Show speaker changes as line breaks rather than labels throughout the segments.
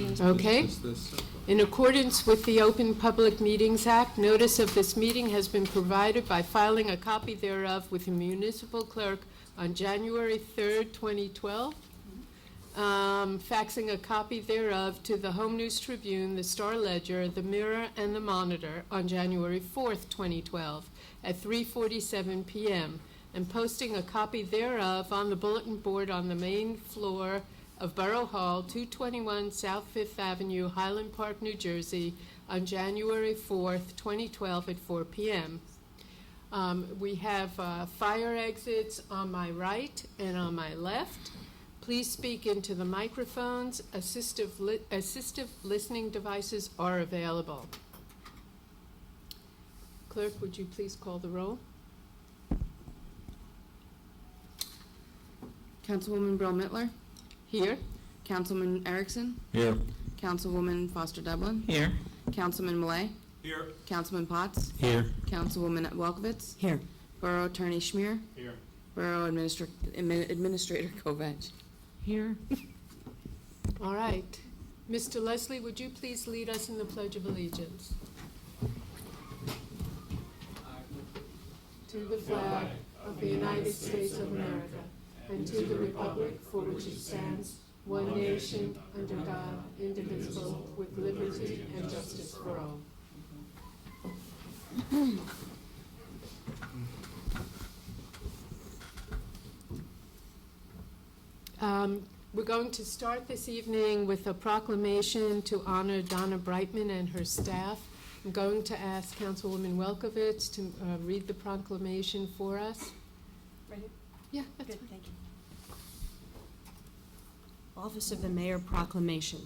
Okay. In accordance with the Open Public Meetings Act, notice of this meeting has been provided by filing a copy thereof with the municipal clerk on January 3rd, 2012, faxing a copy thereof to the Home News Tribune, the Star Ledger, the Mirror, and the Monitor on January 4th, 2012 at 3:47 p.m., and posting a copy thereof on the bulletin board on the main floor of Borough Hall, 221 South Fifth Avenue, Highland Park, New Jersey, on January 4th, 2012 at 4 p.m. We have fire exits on my right and on my left. Please speak into the microphones. Assistive listening devices are available. Clerk, would you please call the roll?
Councilwoman Brill-Mittler.
Here.
Councilman Erickson.
Here.
Councilwoman Foster Dublin.
Here.
Councilman Millay.
Here.
Councilman Potts.
Here.
Councilwoman Welkowitz.
Here.
Borough Attorney Schmier.
Here.
Borough Administrator Kovach.
Here.
All right. Mr. Leslie, would you please lead us in the Pledge of Allegiance? To the flag of the United States of America, and to the republic for which it stands, one nation, under God, indivisible, with liberty and justice for all. We're going to start this evening with a proclamation to honor Donna Brightman and her staff. I'm going to ask Councilwoman Welkowitz to read the proclamation for us.
Ready?
Yeah, that's
Good,
fine.
thank you. Office of the Mayor Proclamation.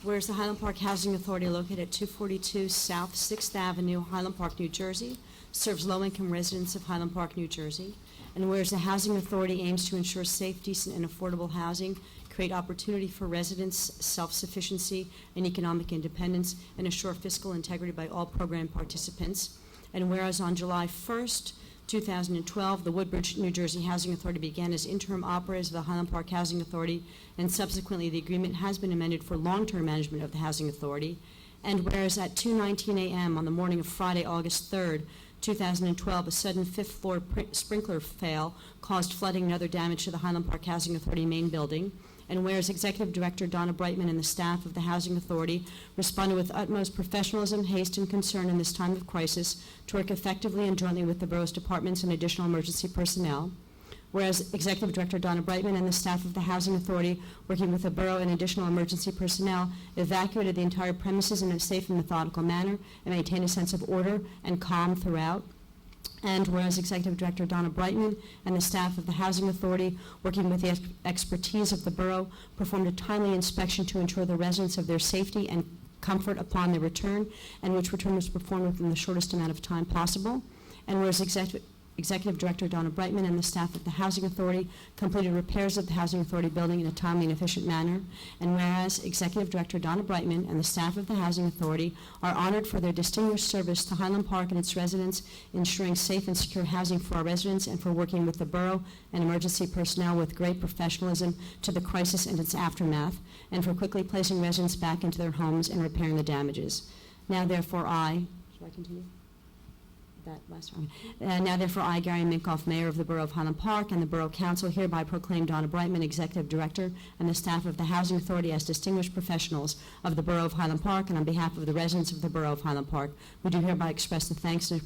Whereas the Highland Park Housing Authority, located at 242 South 6th Avenue, Highland Park, New Jersey, serves low-income residents of Highland Park, New Jersey. And whereas the Housing Authority aims to ensure safe, decent, and affordable housing, create opportunity for residents, self-sufficiency, and economic independence, and assure fiscal integrity by all program participants. And whereas on July 1st, 2012, the Woodbridge, New Jersey Housing Authority began as interim operators of the Highland Park Housing Authority, and subsequently the agreement has been amended for long-term management of the Housing Authority. And whereas at 2:19 a.m. on the morning of Friday, August 3rd, 2012, a sudden fifth-floor sprinkler fail caused flooding and other damage to the Highland Park Housing Authority main building. And whereas Executive Director Donna Brightman and the staff of the Housing Authority responded with utmost professionalism, haste, and concern in this time of crisis to work effectively and jointly with the borough's departments and additional emergency personnel. Whereas Executive Director Donna Brightman and the staff of the Housing Authority, working with the borough and additional emergency personnel, evacuated the entire premises in a safe and methodical manner and maintained a sense of order and calm throughout. And whereas Executive Director Donna Brightman and the staff of the Housing Authority, working with the expertise of the borough, performed a timely inspection to ensure the residents of their safety and comfort upon their return, and which return was performed within the shortest amount of time possible. And whereas Executive Director Donna Brightman and the staff of the Housing Authority completed repairs of the Housing Authority building in a timely and efficient manner. And whereas Executive Director Donna Brightman and the staff of the Housing Authority are honored for their distinguished service to Highland Park and its residents, ensuring safe and secure housing for our residents, and for working with the borough and emergency personnel with great professionalism to the crisis and its aftermath, and for quickly placing residents back into their homes and repairing the damages. Now therefore should I continue? That last one. Now therefore I, Gary Minkoff, Mayor of the Borough of Highland Park, and the Borough Council hereby proclaim Donna Brightman, Executive Director, and the staff of the Housing Authority as distinguished professionals of the Borough of Highland Park, and on behalf of the residents of the Borough of Highland Park, we do hereby express the thanks and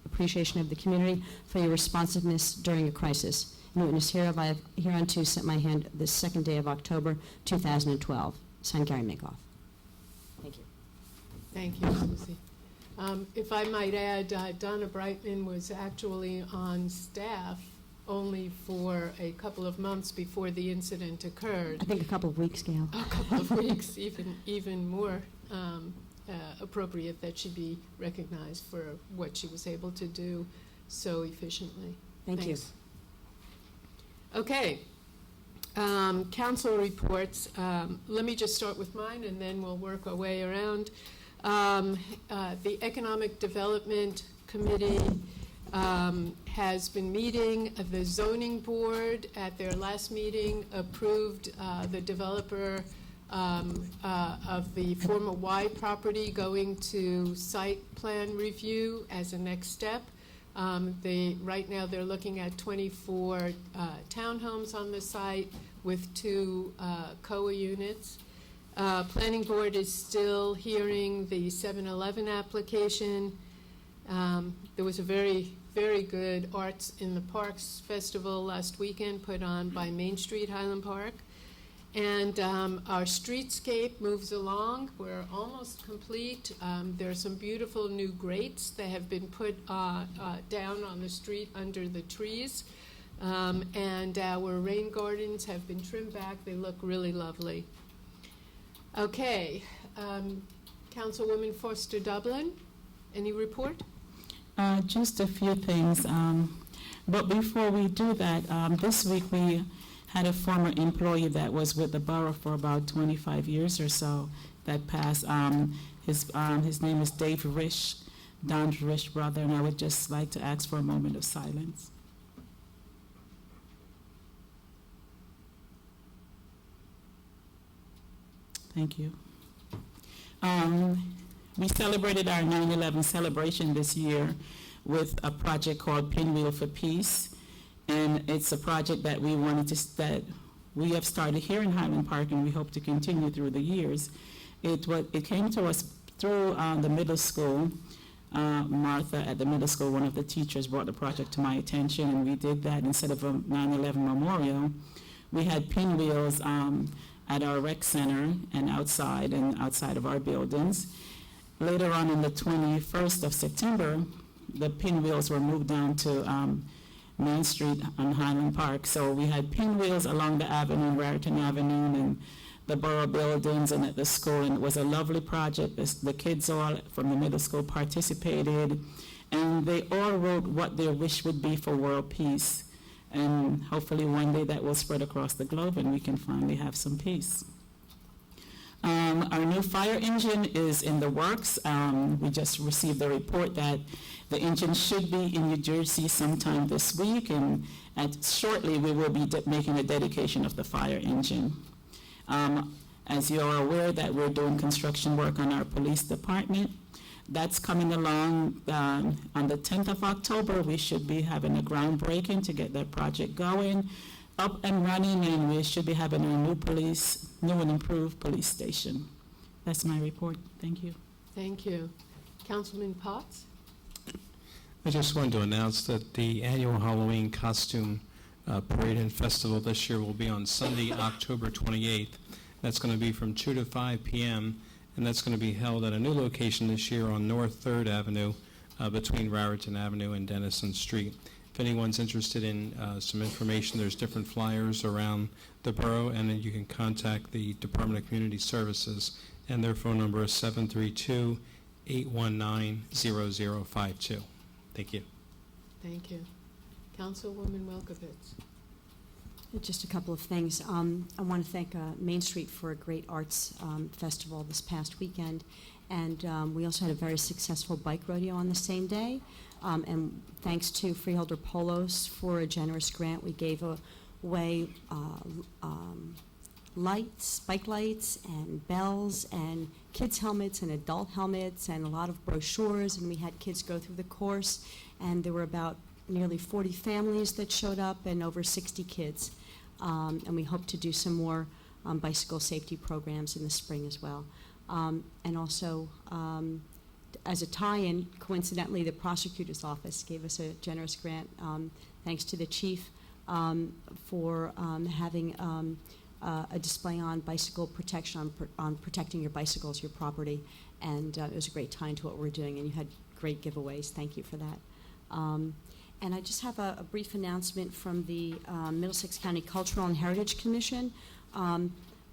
appreciation of the community for your responsiveness during a crisis. In witness hereof, I have hereunto set my hand this second day of October, 2012. Signed, Gary Minkoff. Thank you.
Thank you, Susie. If I might add, Donna Brightman was actually on staff only for a couple of months before the incident occurred.
I think a couple of weeks, Gail.
A couple of weeks, even more appropriate that she be recognized for what she was able to do so efficiently.
Thank you.
Okay. Council reports. Let me just start with mine, and then we'll work our way around. The Economic Development Committee has been meeting. The Zoning Board at their last meeting approved the developer of the former Y property going to site plan review as a next step. Right now, they're looking at 24 townhomes on the site with 2 COA units. Planning Board is still hearing the 7-Eleven application. There was a very, very good Arts in the Parks Festival last weekend put on by Main Street Highland Park. And our streetscape moves along. We're almost complete. There are some beautiful new grates that have been put down on the street under the trees. And our rain gardens have been trimmed back. They look really lovely. Okay, Councilwoman Foster Dublin, any report?
Just a few things. But before we do that, this week we had a former employee that was with the borough for about 25 years or so that passed. His name is Dave Risch, Don's Risch brother, and I would just like to ask for a moment of silence. Thank you. We celebrated our 9/11 celebration this year with a project called Pinwheel for Peace, and it's a project that that we have started here in Highland Park, and we hope to continue through the years. It came to us through the middle school. Martha at the middle school, one of the teachers, brought the project to my attention, and we did that. Instead of a 9/11 memorial, we had pinwheels at our rec center and outside of our buildings. Later on, on the 21st of September, the pinwheels were moved down to Main Street on Highland Park. So we had pinwheels along the avenue, Raritan Avenue, and the borough buildings and at the school, and it was a lovely project. The kids all from the middle school participated, and they all wrote what their wish would be for world peace. And hopefully one day that will spread across the globe and we can finally have some peace. Our new fire engine is in the works. We just received the report that the engine should be in New Jersey sometime this week, and shortly we will be making a dedication of the fire engine. As you are aware, that we're doing construction work on our police department. That's coming along on the 10th of October. We should be having a groundbreaking to get that project going, up and running, and we should be having a new and improved police station. That's my report. Thank you.
Thank you. Councilman Potts?
I just wanted to announce that the annual Halloween costume parade and festival this year will be on Sunday, October 28th. That's going to be from 2 to 5 p.m., and that's going to be held at a new location this year on North 3rd Avenue between Raritan Avenue and Dennison Street. If anyone's interested in some information, there's different flyers around the borough, and then you can contact the Department of Community Services, and their phone number is 732-819-0052. Thank you.
Thank you. Councilwoman Welkowitz?
Just a couple of things. I want to thank Main Street for a great arts festival this past weekend. And we also had a very successful bike rodeo on the same day. And thanks to Freeholder Polos for a generous grant, we gave away lights, bike lights, and bells, and kids' helmets, and adult helmets, and a lot of brochures. And we had kids go through the course. And there were about nearly 40 families that showed up and over 60 kids. And we hope to do some more bicycle safety programs in the spring as well. And also, as a tie-in, coincidentally, the prosecutor's office gave us a generous grant, thanks to the chief, for having a display on bicycle protection, on protecting your bicycles, your property. And it was a great tie-in to what we're doing, and you had great giveaways. Thank you for that. And I just have a brief announcement from the Middlesex County Cultural and Heritage Commission.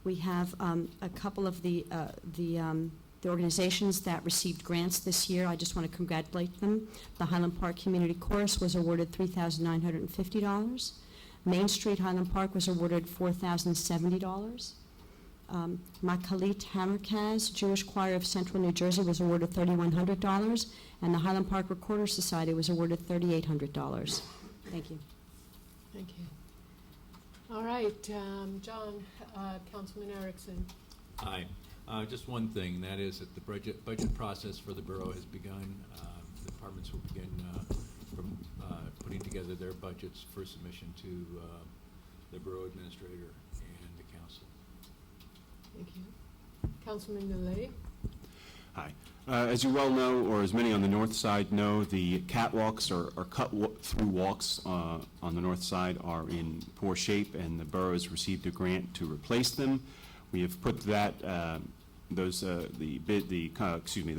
We have a couple of the organizations that received grants this year. I just want to congratulate them. The Highland Park Community Chorus was awarded $3,950. Main Street Highland Park was awarded $4,070. Makalit Hammerkaz Jewish Choir of Central New Jersey was awarded $3,100, and the Highland Park Recorder Society was awarded $3,800. Thank you.
Thank you. All right, John, Councilman Erickson.
Hi. Just one thing, and that is that the budget process for the borough has begun. The departments will begin putting together their budgets for submission to the borough administrator and the council.
Thank you. Councilman Millet?
Hi. As you well know, or as many on the north side know, the catwalks or cut-through walks on the north side are in poor shape, and the borough has received a grant to replace them. We have put that the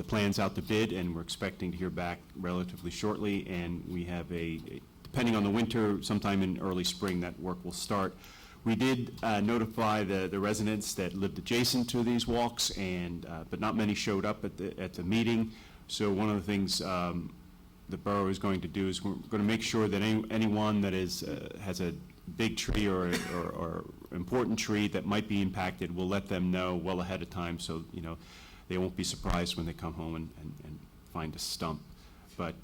plans out to bid, and we're expecting to hear back relatively shortly. And we have depending on the winter, sometime in early spring, that work will start. We did notify the residents that lived adjacent to these walks, but not many showed up at the meeting. So one of the things the borough is going to do is we're going to make sure that anyone that has a big tree or important tree that might be impacted, we'll let them know well ahead of time, so they won't be surprised when they come home and find a stump. But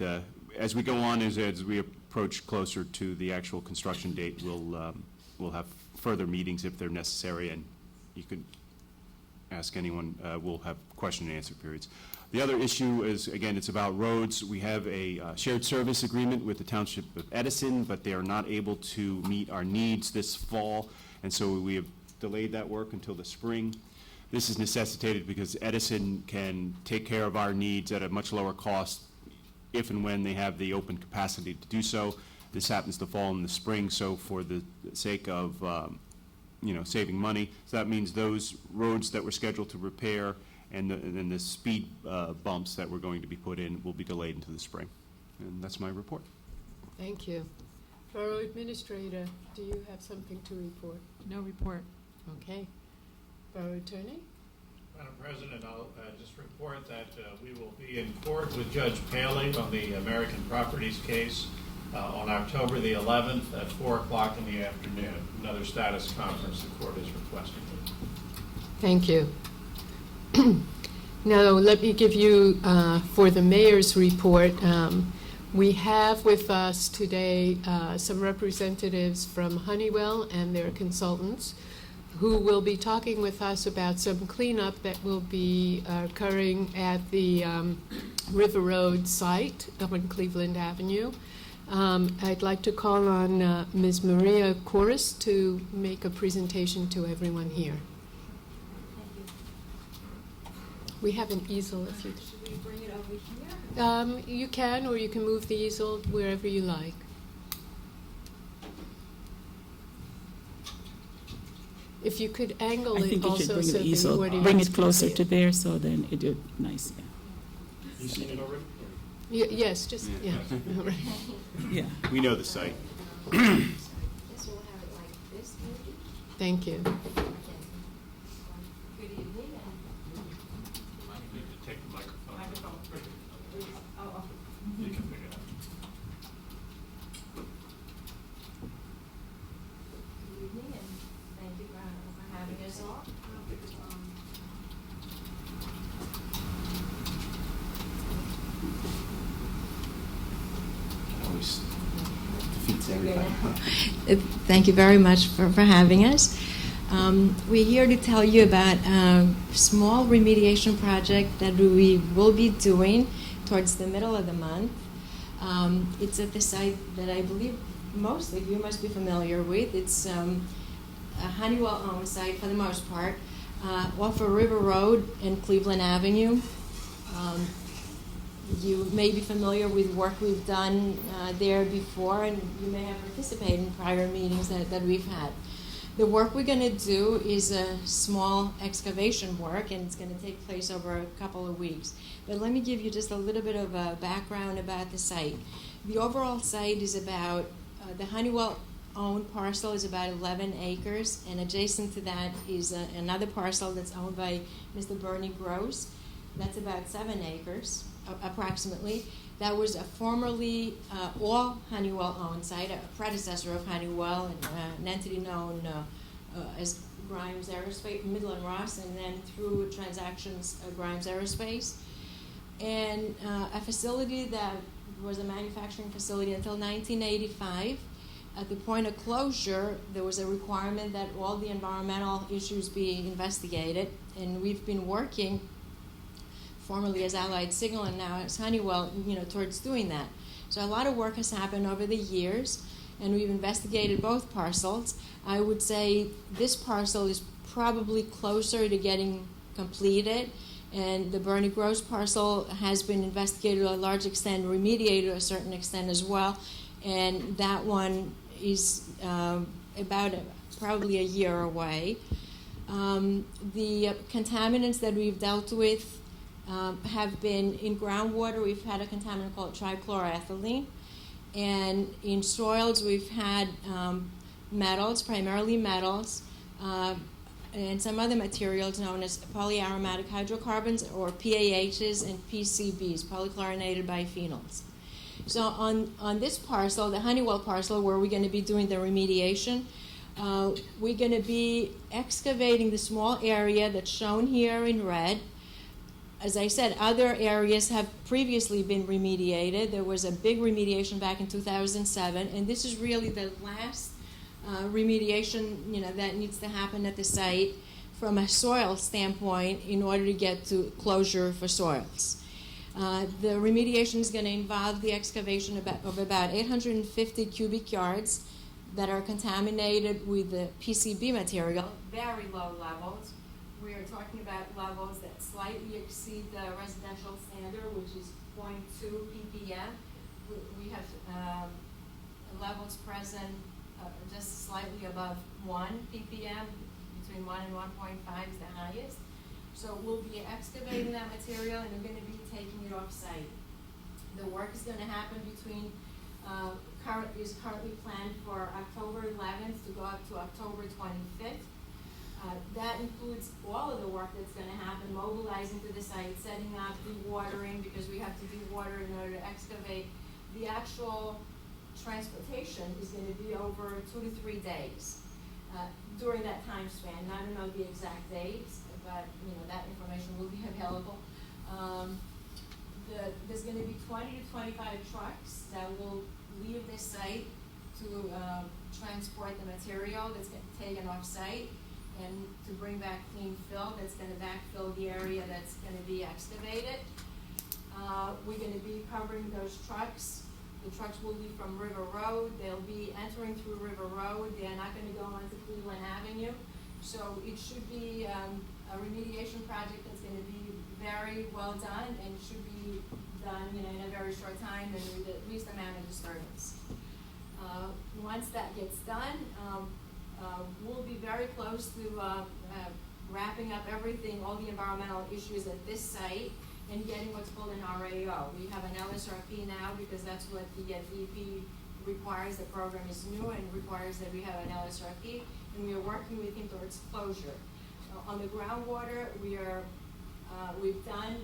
as we go on, as we approach closer to the actual construction date, we'll have further meetings if they're necessary, and you can ask anyone. We'll have question and answer periods. The other issue is, again, it's about roads. We have a shared service agreement with the Township of Edison, but they are not able to meet our needs this fall, and so we have delayed that work until the spring. This is necessitated because Edison can take care of our needs at a much lower cost if and when they have the open capacity to do so. This happens to fall in the spring, so for the sake of saving money, so that means those roads that were scheduled to repair and the speed bumps that we're going to be put in will be delayed into the spring. And that's my report.
Thank you. Borough Administrator, do you have something to report?
No report.
Okay. Borough Attorney?
Madam President, I'll just report that we will be in court with Judge Paley on the American Properties case on October the 11th at 4 o'clock in the afternoon. Another status conference the court is requesting.
Thank you. Now, let me give you, for the mayor's report, we have with us today some representatives from Honeywell and their consultants who will be talking with us about some cleanup that will be occurring at the River Road site up on Cleveland Avenue. I'd like to call on Ms. Maria Corris to make a presentation to everyone here. We have an easel if you...
Should we bring it over here?
You can, or you can move the easel wherever you like. If you could angle
I
it
think you should
also
bring
so
the
the
easel,
audience
bring it
can
closer
see
to there, so then it would nice.
You seen it already?
Yes, just, yeah. Right.
Yeah.
We know the site.
This will have it like this, maybe?
Thank you.
Okay. Good evening.
You need to take the microphone.
Oh,
You can pick it up.
good evening, and thank you for having us all.
Always defeats everybody.
Thank you very much for having us. We're here to tell you about a small remediation project that we will be doing towards the middle of the month. It's at the site that I believe most of you must be familiar with. It's a Honeywell-owned site for the most part, off of River Road and Cleveland Avenue. You may be familiar with work we've done there before, and you may have participated in prior meetings that we've had. The work we're going to do is a small excavation work, and it's going to take place over a couple of weeks. But let me give you just a little bit of a background about the site. The overall site is about, the Honeywell-owned parcel is about 11 acres, and adjacent to that is another parcel that's owned by Mr. Bernie Gross. That's about 7 acres, approximately. That was a formerly all Honeywell-owned site, a predecessor of Honeywell, and an entity known as Grimes Aerospace, Midland Ross, and then through transactions, Grimes Aerospace. And a facility that was a manufacturing facility until 1985. At the point of closure, there was a requirement that all the environmental issues be investigated, and we've been working, formerly as Allied Signal and now as Honeywell, towards doing that. So a lot of work has happened over the years, and we've investigated both parcels. I would say this parcel is probably closer to getting completed, and the Bernie Gross parcel has been investigated to a large extent, remediated to a certain extent as well, and that one is probably a year away. The contaminants that we've dealt with have been in groundwater. We've had a contaminant called trichloroethylene, and in soils we've had metals, primarily metals, and some other materials known as polyaromatic hydrocarbons, or PAHs, and PCBs, polychlorinated biphenyls. So on this parcel, the Honeywell parcel, where we're going to be doing the remediation, we're going to be excavating the small area that's shown here in red. As I said, other areas have previously been remediated. There was a big remediation back in 2007, and this is really the last remediation that needs to happen at the site from a soil standpoint in order to get to closure for soils. The remediation is going to involve the excavation of about 850 cubic yards that are contaminated with the PCB material, very low levels. We are talking about levels that slightly exceed the residential standard, which is 0.2 ppm. We have levels present just slightly above 1 ppm, between 1 and 1.5 is the highest. So we'll be excavating that material, and we're going to be taking it off-site. The work is going to happen between, is currently planned for October 11th to go up to October 25th. That includes all of the work that's going to happen, mobilizing to the site, setting up, dewatering, because we have to dewater in order to excavate. The actual transportation is going to be over 2 to 3 days during that time span. I don't know the exact dates, but that information will be available. There's going to be 20 to 25 trucks that will leave this site to transport the material that's taken off site, and to bring back clean fill that's going to backfill the area that's going to be excavated. We're going to be covering those trucks. The trucks will be from River Road. They'll be entering through River Road. They're not going to go onto Cleveland Avenue. So it should be a remediation project that's going to be very well done, and should be done in a very short time and with the least amount of disturbance. Once that gets done, we'll be very close to wrapping up everything, all the environmental issues at this site, and getting what's called an RAO. We have an LSRP now because that's what the DEP requires. The program is new and requires that we have an LSRP, and we are working with him towards closure. On the groundwater, we've done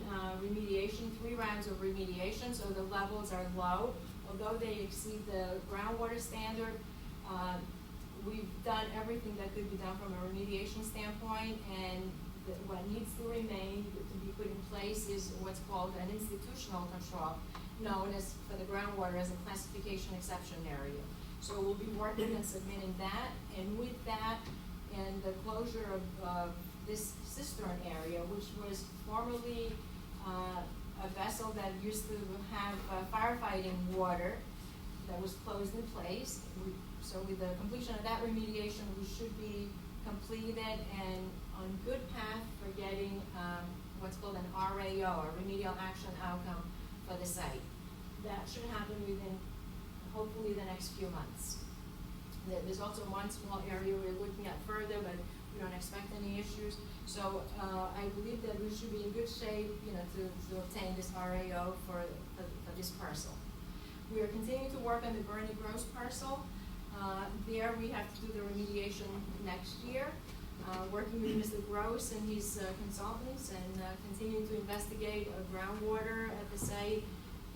remediation, 3 rounds of remediation, so the levels are low. Although they exceed the groundwater standard, we've done everything that could be done from a remediation standpoint, and what needs to remain to be put in place is what's called an institutional control, known as, for the groundwater, as a classification exception area. So we'll be working and submitting that, and with that, and the closure of this cistern area, which was formerly a vessel that used to have firefighting water that was closed in place. So with the completion of that remediation, we should be completed and on good path for getting what's called an RAO, a remedial action outcome, for the site. That should happen within, hopefully, the next few months. There's also one small area we're looking at further, but we don't expect any issues. So I believe that we should be in good shape, to obtain this RAO for this parcel. We are continuing to work on the Bernie Gross parcel. There we have to do the remediation next year, working with Mr. Gross and his consultants, and continuing to investigate groundwater at the site,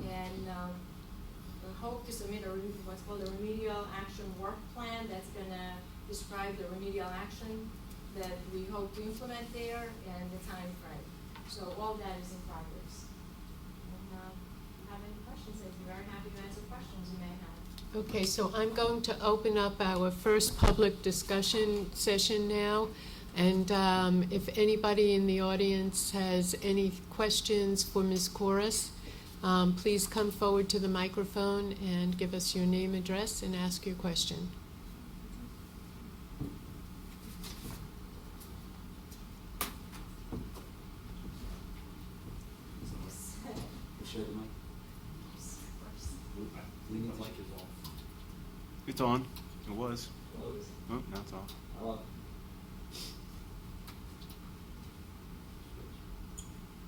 and hope to submit what's called a remedial action work plan that's going to describe the remedial action that we hope to implement there and the time frame. So all that is in progress. And if you have any questions, I'd be very happy to answer questions you may have.
Okay, so I'm going to open up our first public discussion session now. And if anybody in the audience has any questions for Ms. Corus, please come forward to the microphone and give us your name, address, and ask your question.
It's on. It was. Oh, now it's off.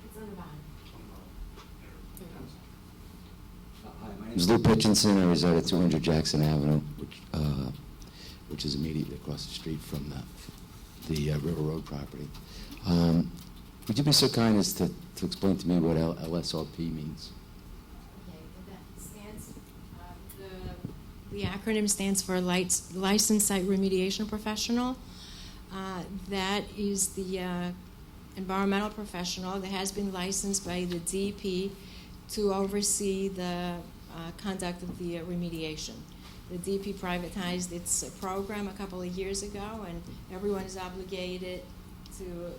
It's on the bottom.
Hi, my name is Lou Pitchinson. I reside at 200 Jackson Avenue, which is immediately across the street from the River Road property. Would you be so kind as to explain to me what LSRP means?
Okay, that stands, the acronym stands for Licensed Site Remediation Professional. That is the environmental professional that has been licensed by the DEP to oversee the conduct of the remediation. The DEP privatized its program a couple of years ago, and everyone is obligated to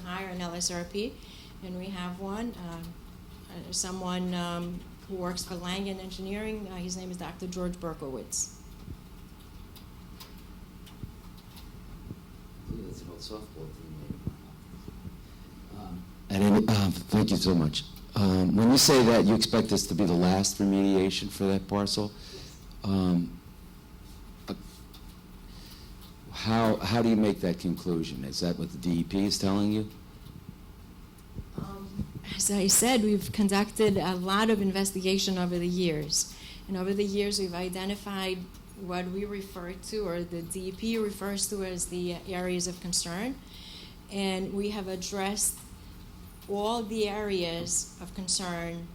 hire an LSRP, and we have one. Someone who works for Langen Engineering. His name is Dr. George Berkowitz.
That's an old softball team. Thank you so much. When you say that you expect this to be the last remediation for that parcel, how do you make that conclusion? Is that what the DEP is telling you?
As I said, we've conducted a lot of investigation over the years. And over the years, we've identified what we refer to, or the DEP refers to, as the areas of concern. And we have addressed all the areas of concern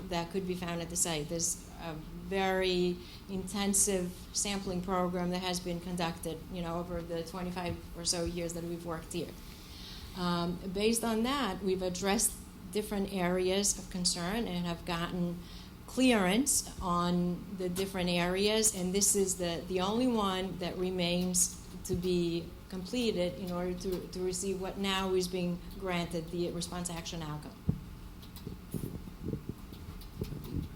that could be found at the site. There's a very intensive sampling program that has been conducted, over the 25 or so years that we've worked here. Based on that, we've addressed different areas of concern and have gotten clearance on the different areas, and this is the only one that remains to be completed in order to receive what now is being granted, the response action outcome.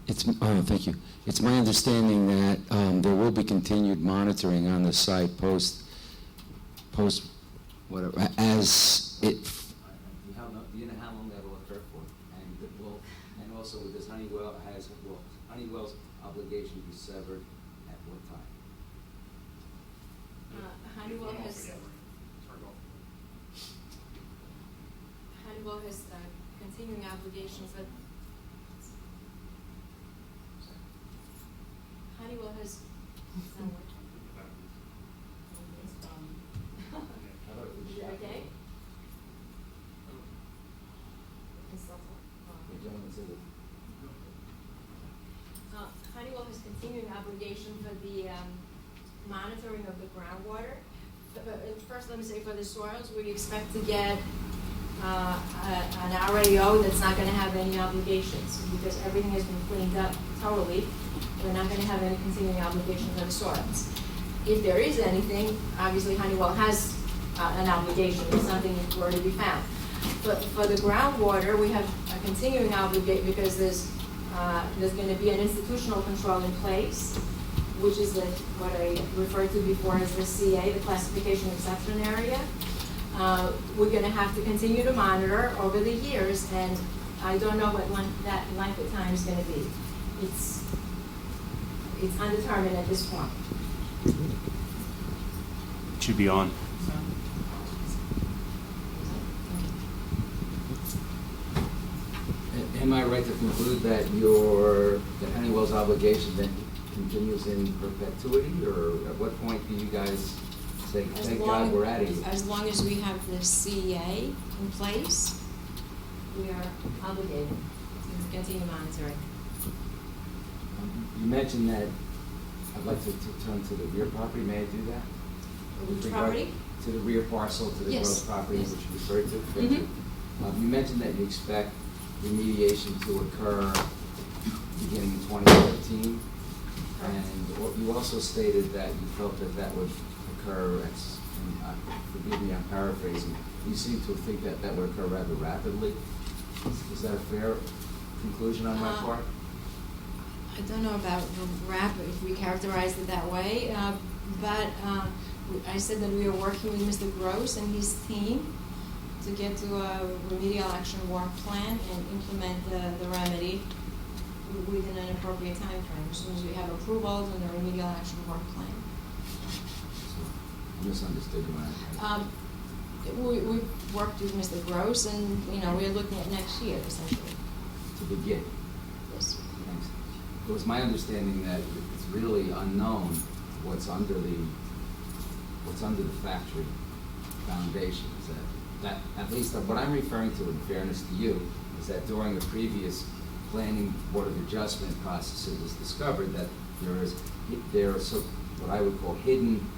Thank you. It's my understanding that there will be continued monitoring on the site post whatever, as it.
Do you know how long that will occur for? And also with this Honeywell's obligation be severed at what time?
Honeywell has continuing obligations, but Honeywell has. Okay. Honeywell has continuing obligation for the monitoring of the groundwater. First, let me say for the soils, we expect to get an RAO that's not going to have any obligations because everything has been cleaned up thoroughly. We're not going to have any continuing obligation for the soils. If there is anything, obviously Honeywell has an obligation if something were to be found. But for the groundwater, we have a continuing obligation because there's going to be an institutional control in place, which is what I referred to before as the CA, the classification exception area. We're going to have to continue to monitor over the years, and I don't know what that length of time is going to be. It's undetermined at this point.
It should be on.
Am I right to conclude that Honeywell's obligation then continues in perpetuity, or at what point do you guys say, thank God we're out of here?
As long as we have the CA in place, we are obligated to continue monitoring.
You mentioned that, I'd like to turn to the rear property, may I do that?
Which property?
To the rear parcel, to the
Yes.
gross property,
Yes.
which you referred to.
Mhm.
You mentioned that you expect remediation to occur beginning in 2013. And you also stated that you felt that that would occur, forgive me, I'm paraphrasing, you seem to think that that would occur rather rapidly. Is that a fair conclusion on my part?
I don't know about rapid, if we characterized it that way, but I said that we are working with Mr. Gross and his team to get to a remedial action work plan and implement the remedy within an appropriate time frame, as soon as we have approvals and the remedial action work plan.
I misunderstood you when
We've worked with Mr. Gross, and, we're looking at next year, essentially.
to begin.
Yes.
Thanks. It was my understanding that it's really unknown what's under the factory foundations. That at least what I'm referring to, in fairness to you, is that during the previous planning board of adjustment process, it was discovered that there is what I would call hidden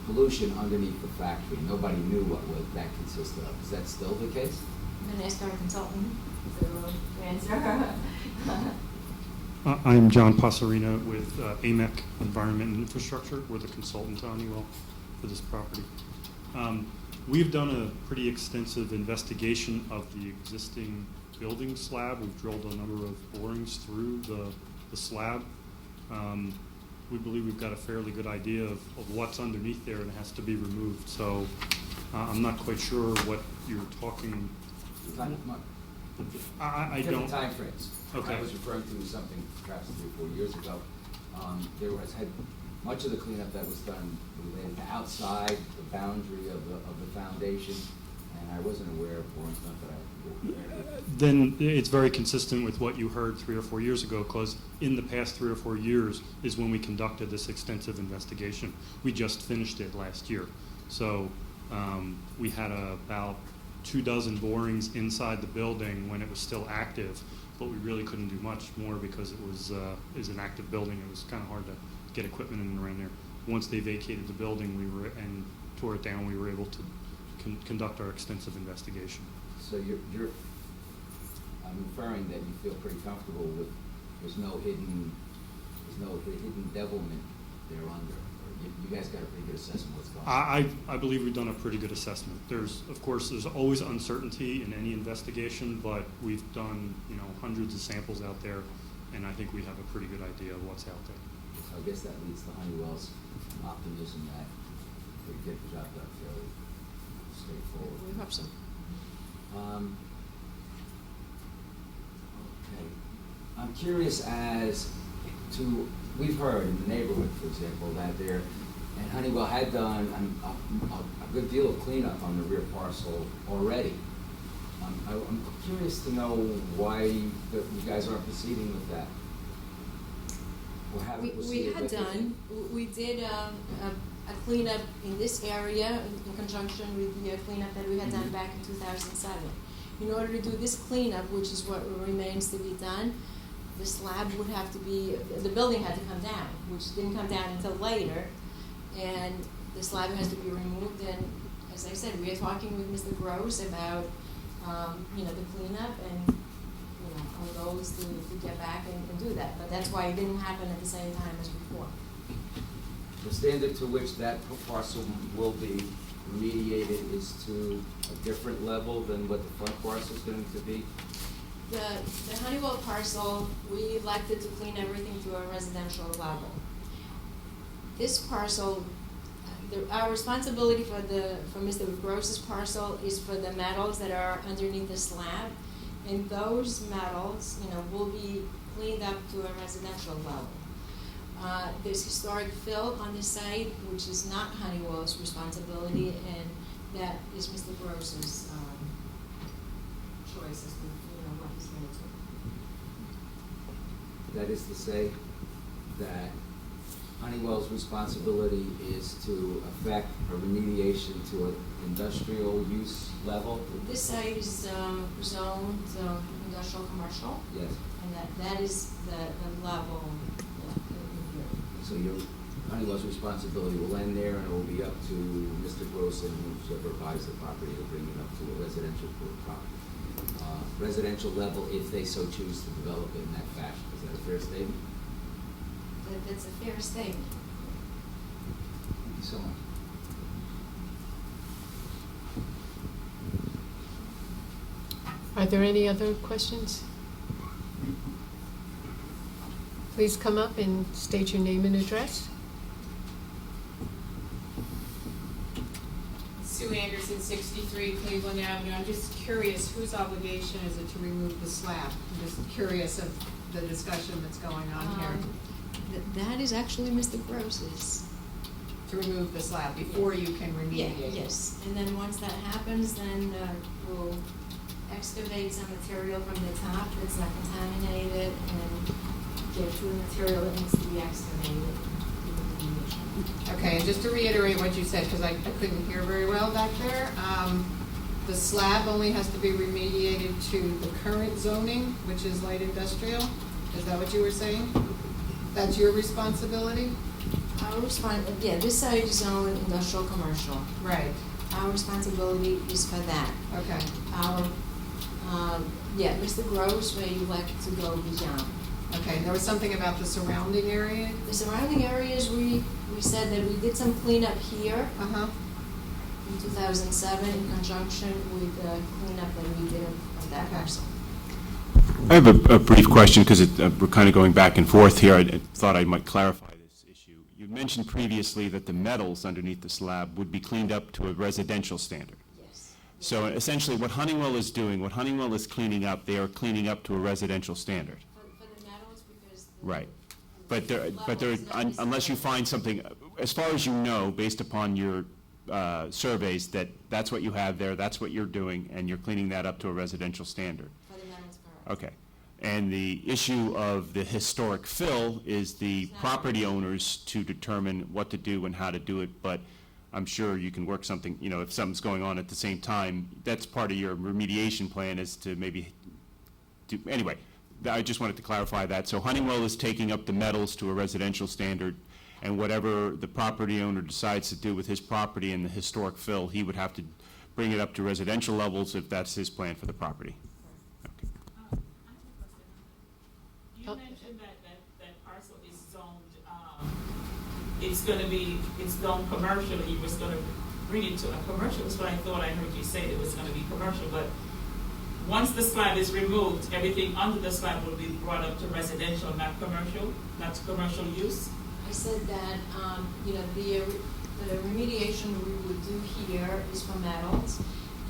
pollution underneath the factory. Nobody knew what that consisted of. Is that still the case?
I'm going to ask our consultant to answer.
I'm John Pasarina with AMEC Environment and Infrastructure. We're the consultant to Honeywell for this property. We've done a pretty extensive investigation of the existing building slab. We've drilled a number of borings through the slab. We believe we've got a fairly good idea of what's underneath there and has to be removed. So I'm not quite sure what you're talking. I don't.
Different time frames.
Okay.
I was referring to something perhaps 3 or 4 years ago. There was much of the cleanup that was done related to outside the boundary of the foundation, and I wasn't aware of borings done that I.
Then it's very consistent with what you heard 3 or 4 years ago, because in the past 3 or 4 years is when we conducted this extensive investigation. We just finished it last year. So we had about 24 borings inside the building when it was still active, but we really couldn't do much more because it was an active building. It was kind of hard to get equipment in and around there. Once they vacated the building and tore it down, we were able to conduct our extensive investigation.
So I'm inferring that you feel pretty comfortable with there's no hidden devilment there under. Or you guys got a pretty good assessment of what's going on.
I believe we've done a pretty good assessment. There's always uncertainty in any investigation, but we've done hundreds of samples out there, and I think we have a pretty good idea of what's out there.
So I guess that leads to Honeywell's optimism that we get the job done fairly straightforward.
We hope so.
Okay. I'm curious as to, we've heard in the neighborhood, for example, that and Honeywell had done a good deal of cleanup on the rear parcel already. I'm curious to know why you guys aren't proceeding with that. Or haven't proceeded with it.
We did a cleanup in this area in conjunction with the cleanup that we had done back in 2007. In order to do this cleanup, which is what remains to be done, the slab would have to be, the building had to come down, which didn't come down until later, and the slab has to be removed. And as I said, we are talking with Mr. Gross about, the cleanup and, our goals to get back and do that. But that's why it didn't happen at the same time as before.
The standard to which that parcel will be remediated is to a different level than what the front parcel is going to be?
The Honeywell parcel, we elected to clean everything to a residential level. This parcel, our responsibility for Mr. Gross's parcel is for the metals that are underneath the slab, and those metals, will be cleaned up to a residential level. There's historic fill on the site, which is not Honeywell's responsibility, and that is Mr. Gross's choice as to what he's going to do.
That is to say that Honeywell's responsibility is to affect a remediation to an industrial use level?
This site is zoned industrial commercial.
Yes.
And that is the level.
So Honeywell's responsibility will end there, and it will be up to Mr. Gross and whoever buys the property to bring it up to a residential level if they so choose to develop it in that fashion. Is that a fair statement?
That's a fair statement.
Thank you so much.
Are there any other questions? Please come up and state your name and address.
Sue Anderson, 63 Cleveland Avenue. I'm just curious, whose obligation is it to remove the slab? I'm just curious of the discussion that's going on here.
That is actually Mr. Gross's.
To remove the slab before you can
Yeah,
remediate?
yes. And then once that happens, then we'll excavate some material from the top that's not contaminated and get to the material that needs to be excavated.
Okay, and just to reiterate what you said, because I couldn't hear very well back there, the slab only has to be remediated to the current zoning, which is light industrial? Is that what you were saying? That's your responsibility?
Yeah, this side is zoned industrial commercial.
Right.
Our responsibility is for that.
Okay.
Yeah, Mr. Gross may elect to go beyond.
Okay, there was something about the surrounding area?
The surrounding areas, we said that we did some cleanup here
Uh-huh.
in 2007 in conjunction with the cleanup that we did of that parcel.
I have a brief question, because we're kind of going back and forth here. I thought I might clarify this issue. You mentioned previously that the metals underneath the slab would be cleaned up to a residential standard.
Yes.
So essentially, what Honeywell is doing, what Honeywell is cleaning up, they are cleaning up to a residential standard.
For the metals, because
Right. But unless you find something, as far as you know, based upon your surveys, that's what you have there, that's what you're doing, and you're cleaning that up to a residential standard.
for the metals, correct.
Okay. And the issue of the historic fill is the property owners to determine what to do and how to do it, but I'm sure you can work something, if something's going on at the same time, that's part of your remediation plan, is to maybe do, anyway, I just wanted to clarify that. So Honeywell is taking up the metals to a residential standard, and whatever the property owner decides to do with his property and the historic fill, he would have to bring it up to residential levels if that's his plan for the property. Okay.
You mentioned that parcel is zoned, it's zoned commercial, you was gonna bring it to a commercial, that's what I thought I heard you say, it was gonna be commercial, but once the slab is removed, everything under the slab will be brought up to residential, not commercial use?
I said that, the remediation we would do here is for metals,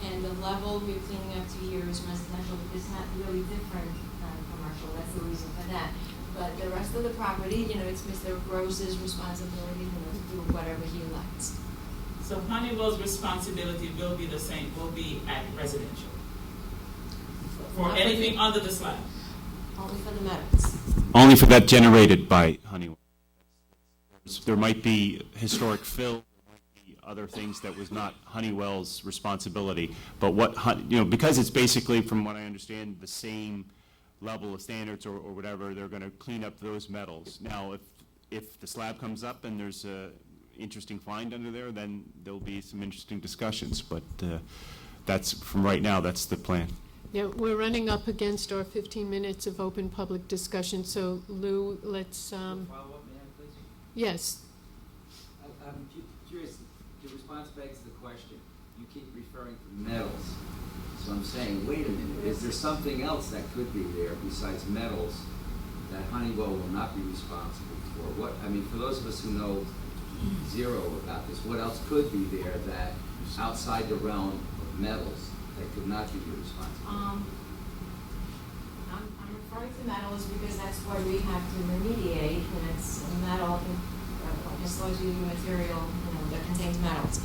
and the level we're cleaning up to here is residential. It's not really different than commercial, that's the reason for that. But the rest of the property, it's Mr. Gross's responsibility, to do whatever he elects.
So Honeywell's responsibility will be the same, will be at residential? For anything under the slab?
Only for the metals.
Only for that generated by Honeywell. There might be historic fill, there might be other things that was not Honeywell's responsibility, but because it's basically, from what I understand, the same level of standards or whatever, they're going to clean up those metals. Now, if the slab comes up and there's a interesting find under there, then there'll be some interesting discussions, but that's, from right now, that's the plan.
Yeah, we're running up against our 15 minutes of open public discussion, so Lou, let's,
Follow up, ma'am, please?
yes.
I'm curious, your response begs the question. You keep referring to metals. So I'm saying, wait a minute, is there something else that could be there besides metals that Honeywell will not be responsible for? For those of us who know zero about this, what else could be there that outside the realm of metals that could not be your responsibility?
I'm referring to metals because that's what we have to remediate, and it's metal, explosive material, that contains metals.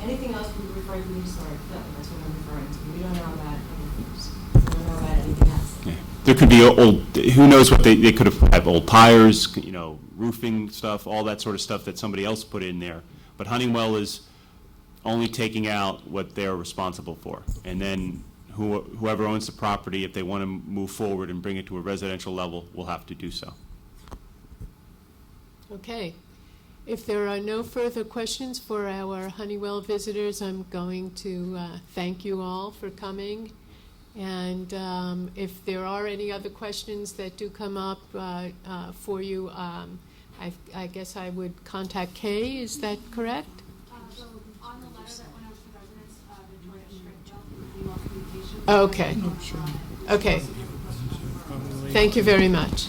Anything else we refer to historic film, that's what I'm referring to. We don't know about other things. We don't know about anything else.
Yeah. There could be old, who knows what they could have old tires, roofing stuff, all that sort of stuff that somebody else put in there. But Honeywell is only taking out what they're responsible for. And then whoever owns the property, if they want to move forward and bring it to a residential level, will have to do so.
Okay. If there are no further questions for our Honeywell visitors, I'm going to thank you all for coming And if there are any other questions that do come up for you, I guess I would contact Kay, is that correct?
So on the letter that went out to the residents, Victoria Strickbell, we lost communication.
Okay. Okay. Thank you very much.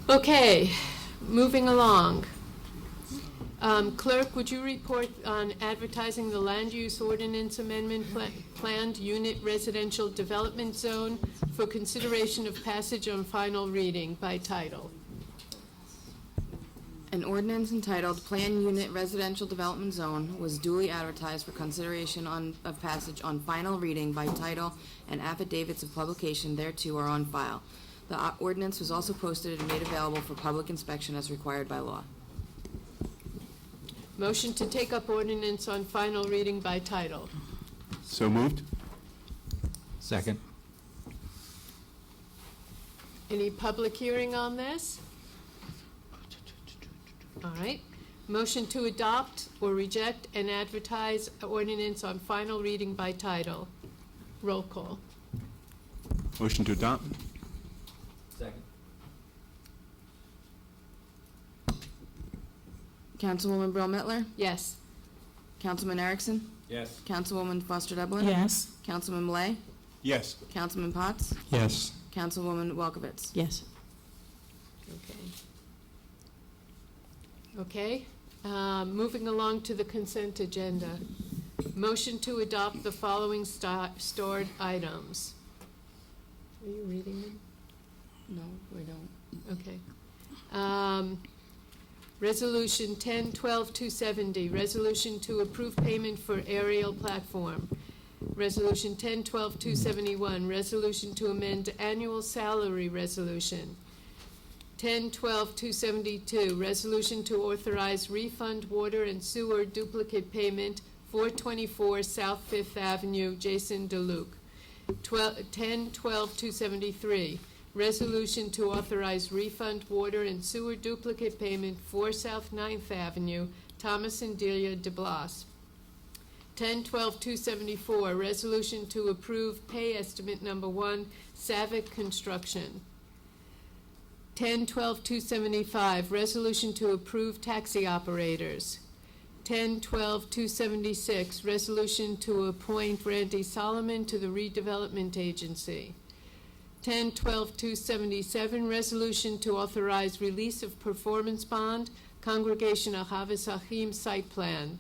Okay, moving along. Clerk, would you report on advertising the land use ordinance amendment planned unit residential development zone for consideration of passage on final reading by title?
An ordinance entitled Plan Unit Residential Development Zone was duly advertised for consideration of passage on final reading by title, and affidavits of publication thereto are on file. The ordinance was also posted and made available for public inspection as required by law.
Motion to take up ordinance on final reading by title.
So moved?
Second.
Any public hearing on this? All right. Motion to adopt or reject and advertise ordinance on final reading by title. Roll call.
Motion to adopt?
Second.
Councilwoman Brill Mittler,
Yes.
Councilman Erickson,
Yes.
Councilwoman Foster Dublin.
Yes.
Councilman Malay,
Yes.
Councilman Potts,
Yes.
Councilwoman Welkowitz.
Yes.
Okay. Moving along to the consent agenda. Motion to adopt the following stored items. Are you reading them?
No, we don't.
Okay. Resolution 10-12-270, resolution to approve payment for aerial platform. Resolution 10-12-271, resolution to amend annual salary resolution. 10-12-272, resolution to authorize refund water and sewer duplicate payment, 424 South Fifth Avenue, Jason DeLuke. 10-12-273, resolution to authorize refund water and sewer duplicate payment, 4 South 9th Avenue, Thomas and Delia de Blas. 10-12-274, resolution to approve pay estimate number 1, Savick Construction. 10-12-275, resolution to approve taxi operators. 10-12-276, resolution to appoint Randy Solomon to the Redevelopment Agency. 10-12-277, resolution to authorize release of performance bond, Congregation Ahavas Achim site plan.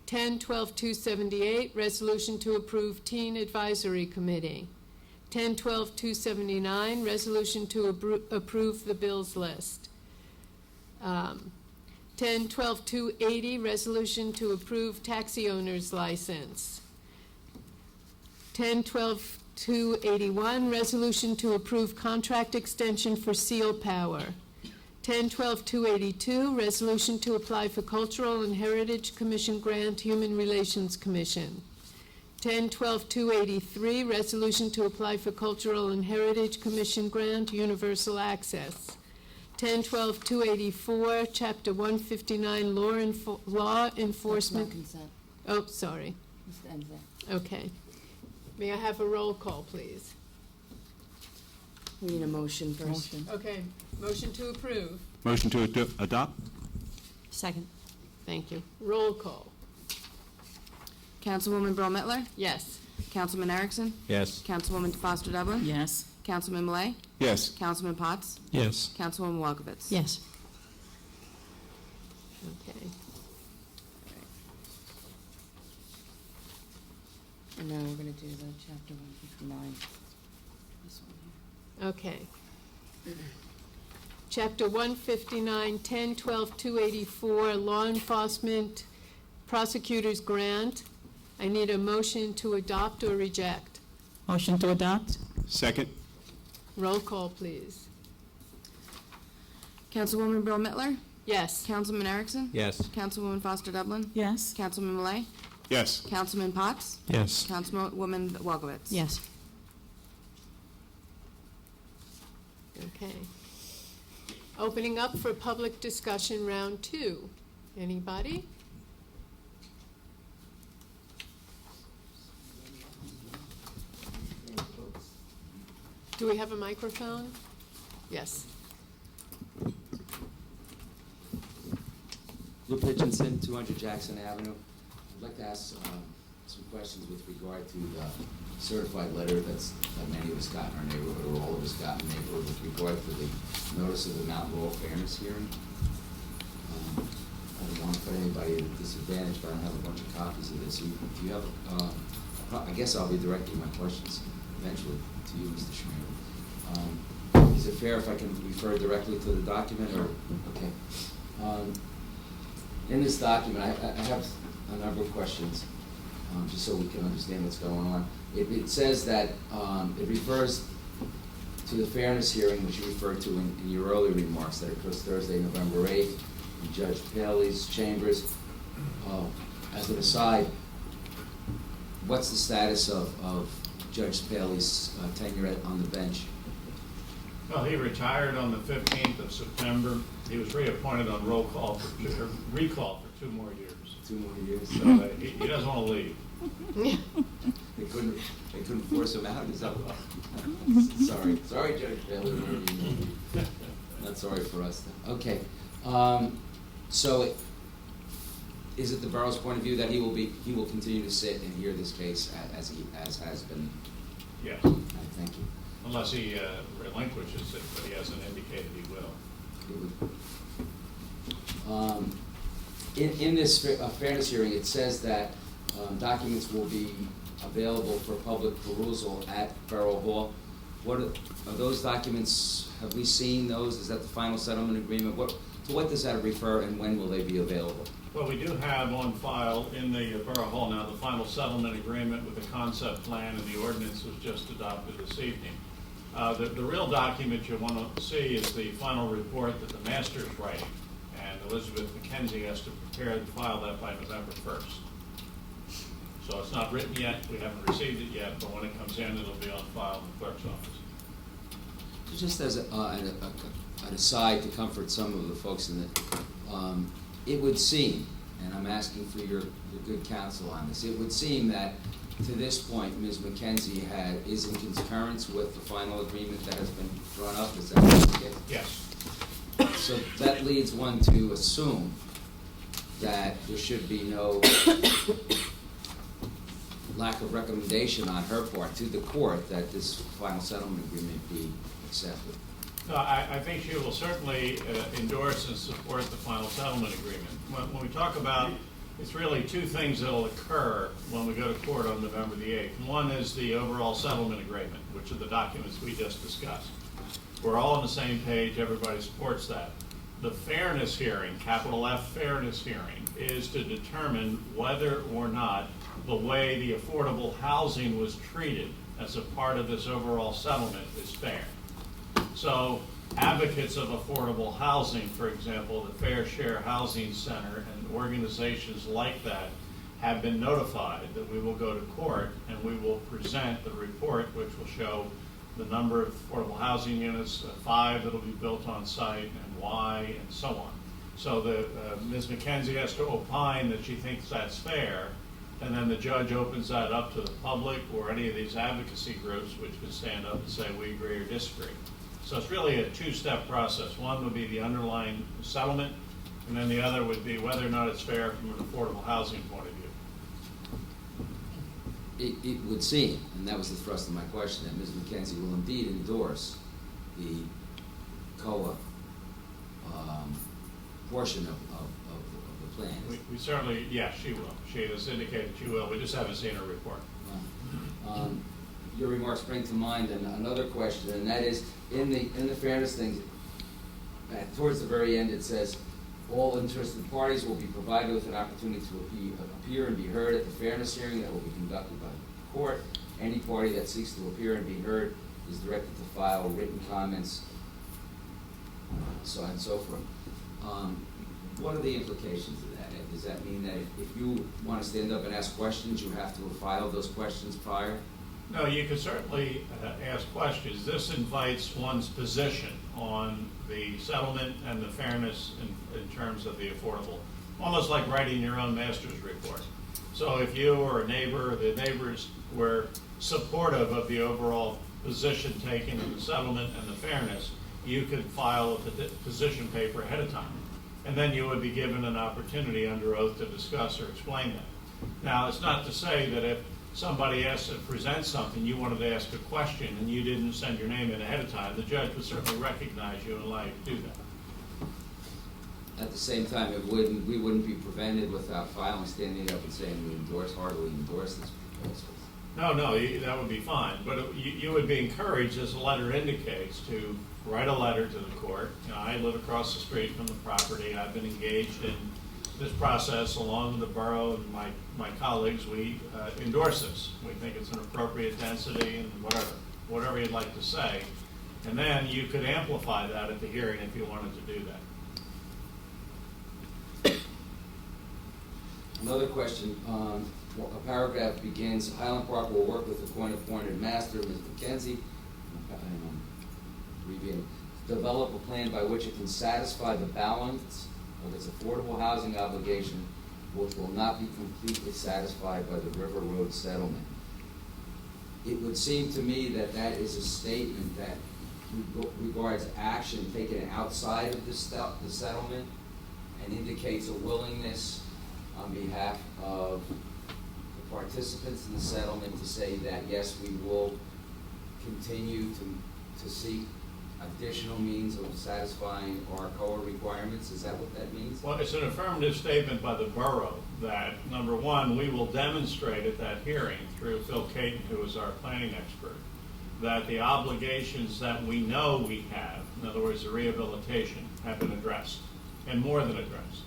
10-12-278, resolution to approve Teen Advisory Committee. 10-12-279, resolution to approve the bills list. 10-12-280, resolution to approve taxi owner's license. 10-12-281, resolution to approve contract extension for Seal Power. 10-12-282, resolution to apply for Cultural and Heritage Commission grant, Human Relations Commission. 10-12-283, resolution to apply for Cultural and Heritage Commission grant, Universal Access. 10-12-284, Chapter 159, Law Enforcement.
Consent.
Oh, sorry.
Mr. Enza.
Okay. May I have a roll call, please?
We need a motion first.
Okay. Motion to approve.
Motion to adopt?
Second.
Thank you. Roll call.
Councilwoman Brill Mittler,
Yes.
Councilman Erickson,
Yes.
Councilwoman Foster Dublin.
Yes.
Councilman Malay,
Yes.
Councilman Potts,
Yes.
Councilwoman Welkowitz.
Yes.
Okay.
And now we're gonna do the chapter 159. This one here.
Okay. Chapter 159, 10-12-284, Law Enforcement Prosecutor's Grant. I need a motion to adopt or reject.
Motion to adopt?
Second?
Roll call, please.
Councilwoman Brill Mittler,
Yes.
Councilman Erickson,
Yes.
Councilwoman Foster Dublin,
Yes.
Councilman Malay,
Yes.
Councilman Potts,
Yes.
Councilwoman Welkowitz.
Yes.
Okay. Opening up for public discussion, round 2. Anybody? Do we have a microphone? Yes.
Lou Pitchinson, 200 Jackson Avenue. I'd like to ask some questions with regard to the certified letter that many of us got in our neighborhood, or all of us got in the neighborhood, with regard to the notice of the Mount Laurel Fairness hearing. I don't want to put anybody at a disadvantage, but I don't have a bunch of copies of this. If you have, I guess I'll be directing my questions eventually to you, Mr. Schmier. Is it fair if I can refer directly to the document, or, okay. In this document, I have a number of questions, just so we can understand what's going on. It says that it refers to the fairness hearing, which you referred to in your earlier remarks, that occurs Thursday, November 8th, in Judge Paley's chambers. As an aside, what's the status of Judge Paley's tenure on the bench?
Well, he retired on the 15th of September. He was reappointed on recall for 2 more years.
2 more years?
So he doesn't want to leave.
They couldn't force him out? Is that sorry, Judge Paley. Not sorry for us then. Okay. So is it the borough's point of view that he will continue to sit and hear this case as has been?
Yes.
Thank you.
Unless he relinquishes it, but he hasn't indicated he will.
In this fairness hearing, it says that documents will be available for public perusal at Borough Hall. What are those documents? Have we seen those? Is that the final settlement agreement? To what does that refer, and when will they be available?
Well, we do have on file in the Borough Hall now the final settlement agreement with the concept plan, and the ordinance was just adopted this evening. The real document you want to see is the final report that the master's writing, and Elizabeth McKenzie has to prepare and file that by November 1st. So it's not written yet, we haven't received it yet, but when it comes in, it'll be on file in the clerk's office.
Just as an aside to comfort some of the folks in it, it would seem, and I'm asking for your good counsel on this, it would seem that to this point, Ms. McKenzie is in concurrence with the final agreement that has been drawn up. Is that the case?
Yes.
So that leads one to assume that there should be no lack of recommendation on her part to the court that this final settlement agreement be accepted.
No, I think she will certainly endorse and support the final settlement agreement. When we talk about, it's really 2 things that will occur when we go to court on November the 8th. One is the overall settlement agreement, which are the documents we just discussed. We're all on the same page, everybody supports that. The fairness hearing, capital F fairness hearing, is to determine whether or not the way the affordable housing was treated as a part of this overall settlement is fair. So advocates of affordable housing, for example, the Fair Share Housing Center and organizations like that have been notified that we will go to court and we will present the report, which will show the number of affordable housing units, 5 that will be built on site, and why, and so on. So Ms. McKenzie has to opine that she thinks that's fair, and then the judge opens that up to the public or any of these advocacy groups, which can stand up and say we agree or disagree. So it's really a 2-step process. One would be the underlying settlement, and then the other would be whether or not it's fair from an affordable housing point of view.
It would seem, and that was the thrust of my question, that Ms. McKenzie will indeed endorse the COA portion of the plan.
We certainly, yes, she will. She has indicated she will. We just haven't seen her report.
Your remarks bring to mind another question, and that is, in the fairness thing, towards the very end it says, all interested parties will be provided with an opportunity to appear and be heard at the fairness hearing that will be conducted by the court. Any party that seeks to appear and be heard is directed to file written comments, so on and so forth. What are the implications of that? Does that mean that if you want to stand up and ask questions, you have to file those questions prior?
No, you can certainly ask questions. This invites one's position on the settlement and the fairness in terms of the affordable, almost like writing your own master's report. So if you or a neighbor or the neighbors were supportive of the overall position taken in the settlement and the fairness, you could file a position paper ahead of time. And then you would be given an opportunity under oath to discuss or explain that. Now, it's not to say that if somebody asked to present something, you wanted to ask a question and you didn't send your name in ahead of time, the judge would certainly recognize you and allow you to do that.
At the same time, we wouldn't be prevented without filing, standing up and saying we heartily endorse this proposal.
No, that would be fine, but you would be encouraged, as the letter indicates, to write a letter to the court. You know, I live across the street from the property. I've been engaged in this process along with the borough and my colleagues. We endorse this. We think it's an appropriate density and whatever you'd like to say. And then you could amplify that at the hearing if you wanted to do that.
Another question. A paragraph begins, Highland Park will work with the court-appointed master, Ms. McKenzie, develop a plan by which it can satisfy the balance of its affordable housing obligation, which will not be completely satisfied by the River Road settlement. It would seem to me that that is a statement that regards action taken outside of the settlement and indicates a willingness on behalf of the participants in the settlement to say that, yes, we will continue to seek additional means of satisfying our COA requirements. Is that what that means?
Well, it's an affirmative statement by the borough that, number one, we will demonstrate at that hearing through Phil Caton, who is our planning expert, that the obligations that we know we have, in other words, the rehabilitation, have been addressed, and more than addressed.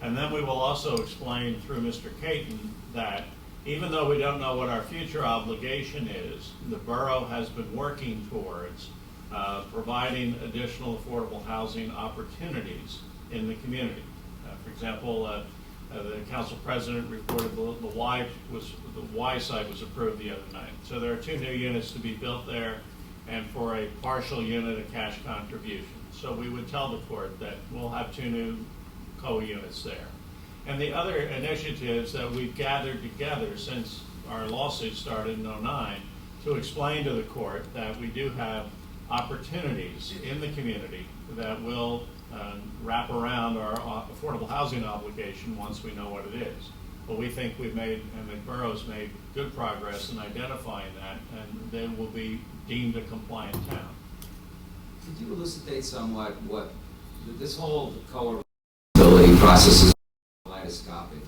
And then we will also explain through Mr. Caton that even though we don't know what our future obligation is, the borough has been working towards providing additional affordable housing opportunities in the community. For example, the council president reported the Y site was approved the other night. So there are 2 new units to be built there, and for a partial unit, a cash contribution. So we would tell the court that we'll have 2 new COA units there. And the other initiatives that we've gathered together since our lawsuit started in 2009 to explain to the court that we do have opportunities in the community that will wrap around our affordable housing obligation once we know what it is. But we think we've made, and the borough's made good progress in identifying that, and they will be deemed a compliant town.
Could you elucidate somewhat what this whole COA process is kaleidoscopic,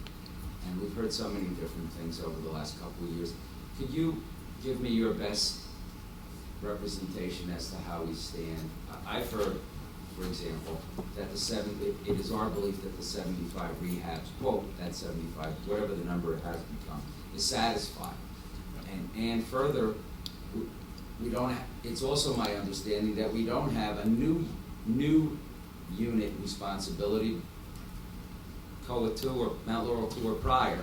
and we've heard so many different things over the last couple of years. Could you give me your best representation as to how we stand? I've heard, for example, that it is our belief that the 75 rehabs, quote, that 75, whatever the number it has become, is satisfied. And further, we don't have, it's also my understanding that we don't have a new unit responsibility, COA 2 or Mount Laurel 2 or prior.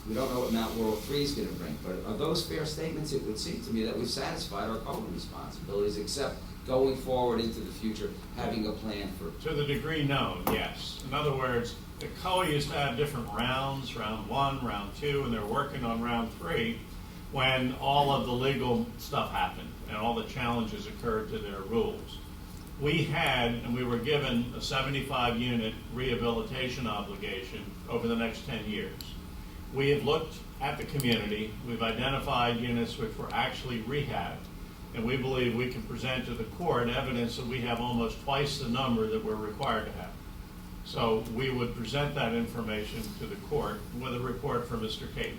We don't know what Mount Laurel 3 is going to bring, but are those fair statements? It would seem to me that we've satisfied our COA responsibilities, except going forward into the future, having a plan for...
To the degree known, yes. In other words, the COA used to have different rounds, round 1, round 2, and they're working on round 3 when all of the legal stuff happened and all the challenges occurred to their rules. We had, and we were given, a 75-unit rehabilitation obligation over the next 10 years. We have looked at the community. We've identified units which were actually rehabbed, and we believe we can present to the court evidence that we have almost twice the number that we're required to have. So we would present that information to the court with a report from Mr. Caton.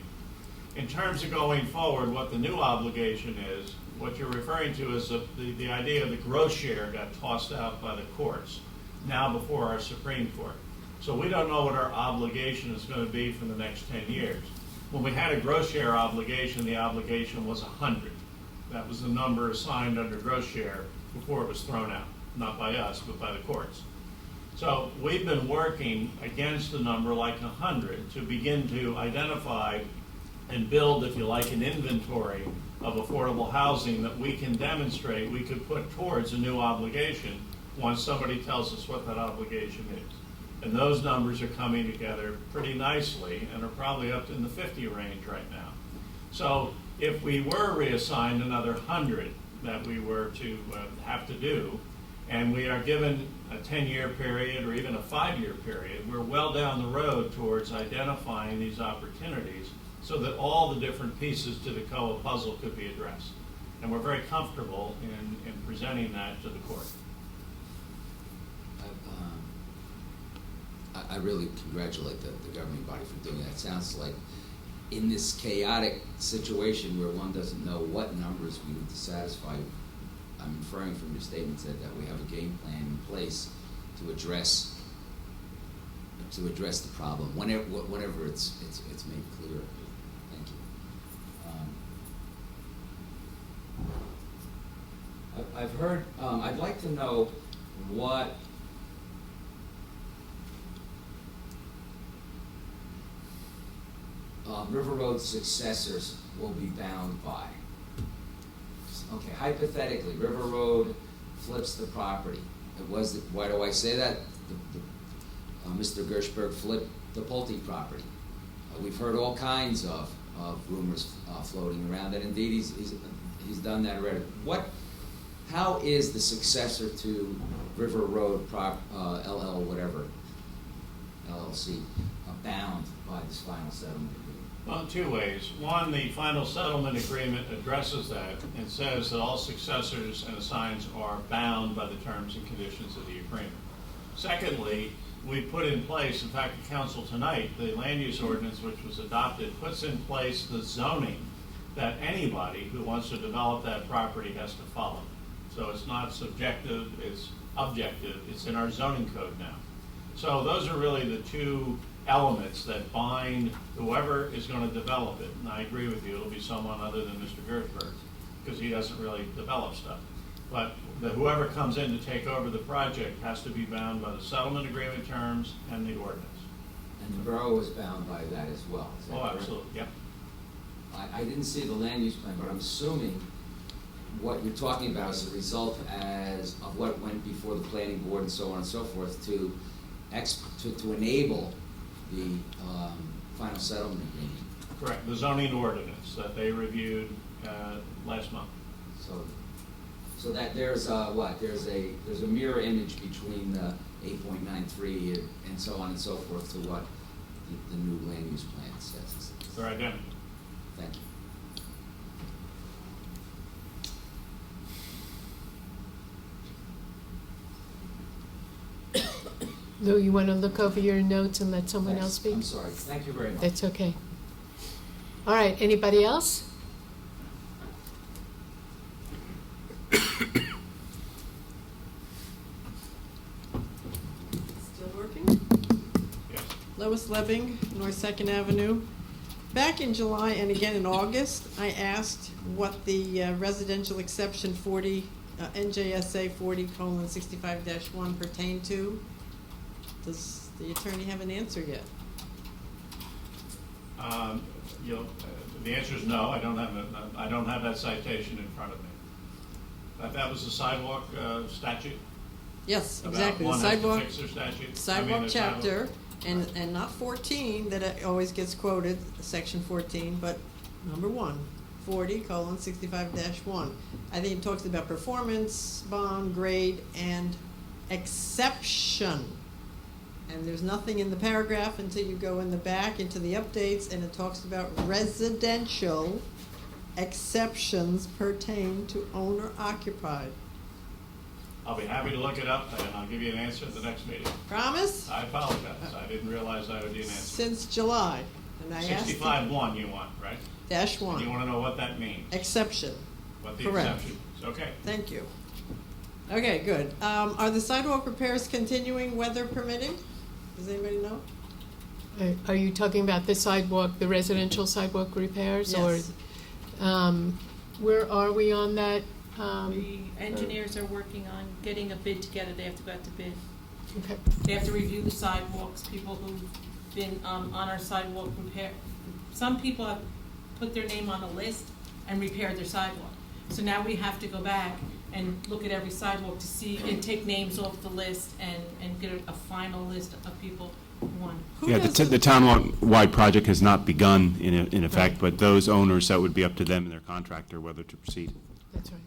In terms of going forward, what the new obligation is, what you're referring to is the idea of the gross share got tossed out by the courts, now before our Supreme Court. So we don't know what our obligation is going to be for the next 10 years. When we had a gross share obligation, the obligation was 100. That was the number assigned under gross share before it was thrown out, not by us, but by the courts. So we've been working against a number like 100 to begin to identify and build, if you like, an inventory of affordable housing that we can demonstrate we could put towards a new obligation once somebody tells us what that obligation is. And those numbers are coming together pretty nicely and are probably up in the 50 range right now. So if we were reassigned another 100, that we were to have to do, and we are given a 10-year period or even a 5-year period, we're well down the road towards identifying these opportunities so that all the different pieces to the COA puzzle could be addressed. And we're very comfortable in presenting that to the court.
I really congratulate the governing body for doing that. It sounds like in this chaotic situation where one doesn't know what numbers we need to satisfy, I'm inferring from your statement that we have a game plan in place to address the problem whenever it's made clear. Thank you. I've heard. I'd like to know what River Road successors will be bound by. Okay, hypothetically, River Road flips the property. Why do I say that? Mr. Gershberg flipped the Pulte property. We've heard all kinds of rumors floating around, and indeed he's done that already. How is the successor to River Road LLC bound by this final settlement agreement?
Well, in two ways. One, the final settlement agreement addresses that and says that all successors and assigns are bound by the terms and conditions of the agreement. Secondly, we put in place, in fact, the council tonight, the land use ordinance which was adopted, puts in place the zoning that anybody who wants to develop that property has to follow. So it's not subjective, it's objective. It's in our zoning code now. So those are really the two elements that bind whoever is going to develop it. And I agree with you, it'll be someone other than Mr. Gershberg, because he doesn't really develop stuff. But whoever comes in to take over the project has to be bound by the settlement agreement terms and the ordinance.
And the borough was bound by that as well. Is that correct?
Absolutely, yep.
I didn't see the land use plan, but I'm assuming what you're talking about is a result of what went before the planning board and so on and so forth to enable the final settlement agreement.
Correct, the zoning ordinance that they reviewed last month.
So that there's a mirror image between the 8.93 and so on and so forth to what the new land use plan says.
They're identical.
Thank you.
Lou, you want to look over your notes and let someone
Thanks.
else speak?
I'm sorry. Thank you very much.
That's okay. All right, anybody else?
Still working?
Yes.
Lois Leving, North Second Avenue. Back in July and again in August, I asked what the residential exception 40, NJSA 40:65-1 pertained to. Does the attorney have an answer yet?
The answer is no. I don't have that citation in front of me. That was the sidewalk statute.
Yes,
About
exactly.
one
The
has to
sidewalk,
fix their statute?
sidewalk
the
chapter, and not 14 that it always gets quoted, section 14, but number 1, 40:65-1. I think it talks about performance, bond, grade, and exception. And there's nothing in the paragraph until you go in the back into the updates, and it talks about residential exceptions pertain to owner occupied.
I'll be happy to look it up, and I'll give you an answer at the next meeting.
Promise?
I apologize. I didn't realize I would need an answer.
Since July, and I asked.
65-1 you want, right?
-1.
You want to know what that means?
Exception.
What the
Correct.
exception is. Okay.
Thank you. Okay, good. Are the sidewalk repairs continuing, weather permitting? Does anybody know?
Are you talking about the sidewalk, the residential sidewalk repairs?
Yes.
Or where are we on that?
The engineers are working on getting a bid together. They have to go out to bid.
Okay.
They have to review the sidewalks, people who've been on our sidewalk repair. Some people have put their name on a list and repaired their sidewalk. So now we have to go back and look at every sidewalk to see, and take names off the list and get a final list of people who want.
Yeah, the town-wide project has not begun in effect, but those owners, that would be up to them and their contractor whether to proceed.
That's right.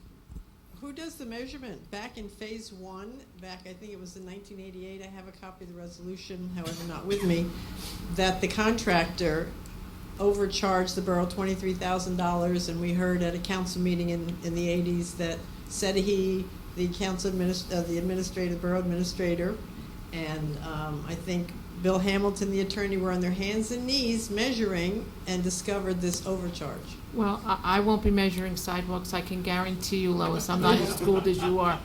Who does the measurement? Back in phase one, I think it was in 1988, I have a copy of the resolution, however not with me, that the contractor overcharged the borough $23,000, and we heard at a council meeting in the 80s that said the borough administrator, and I think Bill Hamilton, the attorney, were on their hands and knees measuring and discovered this overcharge.
Well, I won't be measuring sidewalks, I can guarantee you, Lois, I'm not as schooled as you are.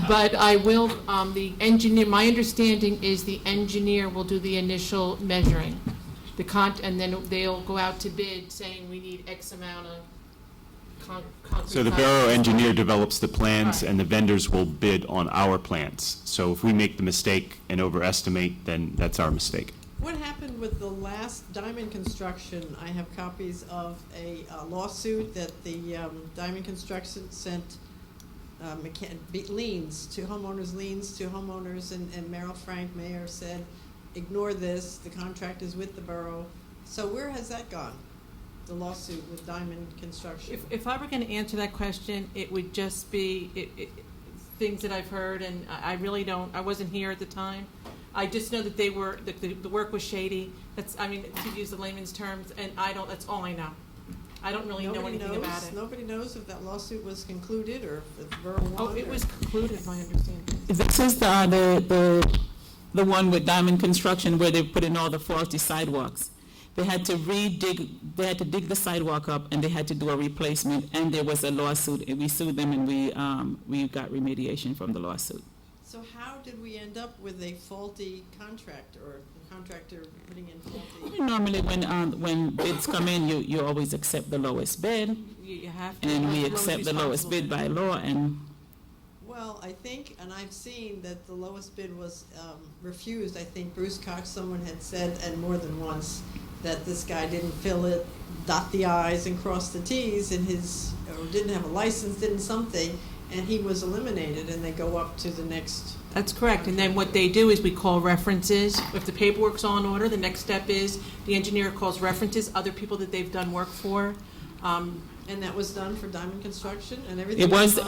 But I will, the engineer, my understanding is the engineer will do the initial measuring. And then they'll go out to bid saying we need X amount of concrete.
So the borough engineer develops the plans, and the vendors will bid on our plans. So if we make the mistake and overestimate, then that's our mistake.
What happened with the last Diamond Construction? I have copies of a lawsuit that the Diamond Construction sent liens to homeowners, and Merrill Frank, mayor, said, ignore this, the contract is with the borough. So where has that gone, the lawsuit with Diamond Construction?
If I were going to answer that question, it would just be things that I've heard, and I really don't, I wasn't here at the time. I just know that the work was shady. That's, I mean, to use the layman's terms, and that's all I know. I don't really know anything about it.
Nobody knows if that lawsuit was concluded or if the borough won.
Oh, it was concluded, my understanding.
This is the one with Diamond Construction where they put in all the faulty sidewalks. They had to dig the sidewalk up, and they had to do a replacement, and there was a lawsuit, and we sued them, and we got remediation from the lawsuit.
So how did we end up with a faulty contract, or the contractor putting in faulty?
Normally, when bids come in, you always accept the lowest bid,
You have to.
and we accept the lowest bid by law, and
Well, I think, and I've seen that the lowest bid was refused. I think Bruce Cox, someone had said, and more than once, that this guy didn't fill it, dot the i's and cross the t's in or didn't have a license, didn't something, and he was eliminated, and they go up to the next.
That's correct, and then what they do is we call references. If the paperwork's all in order, the next step is the engineer calls references, other people that they've done work for.
And that was done for Diamond Construction, and everything?
it was